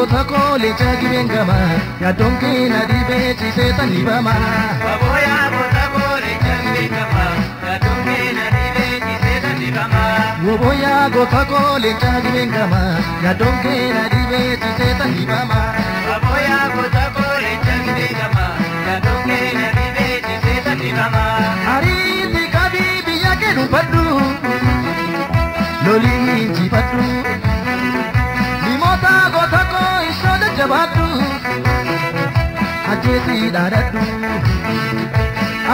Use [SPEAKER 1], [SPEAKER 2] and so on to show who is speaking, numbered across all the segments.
[SPEAKER 1] goota koo leenca gibengama yaadoon kee na dhibee ciisee tanibama.
[SPEAKER 2] Baboyaa goota koo leenca gibengama yaadoon kee na dhibee ciisee tanibama.
[SPEAKER 1] Baboyaa goota koo leenca gibengama yaadoon kee na dhibee ciisee tanibama.
[SPEAKER 2] Baboyaa goota koo leenca gibengama yaadoon kee na dhibee ciisee tanibama.
[SPEAKER 1] Ariiti kabii biyya kee dubbadhu lolii jibadhu. Gotako ishoda jabadu ajeti dadadu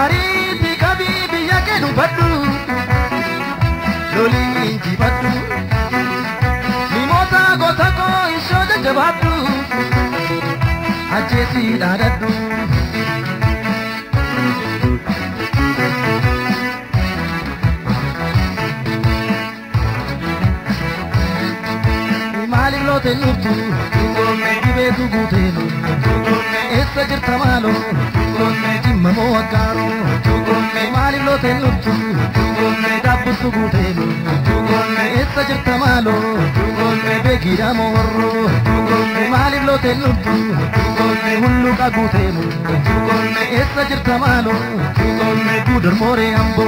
[SPEAKER 1] ariti kabibi yake dubadu loli jibadu limota gotako ishoda jabadu ajeti dadadu mali lote nutu Gibetu guteno, essa jirta malo, jimma mo akaro, mali lo tenutu, dabbu su guteno, essa jirta malo, begira morro, mali lo tenutu, hullu ka guteno, essa jirta malo, gudur more ambo,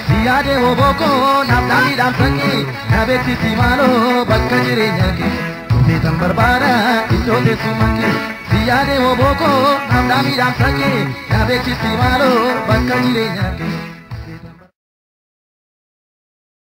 [SPEAKER 1] siade oboko, namdani damsaki, nabeti si malo, bakka jirenya ke. Tan barbara ijoollee sumake siyaade oboko namni damsake yaabee chisti maaloo bakka jireenyaa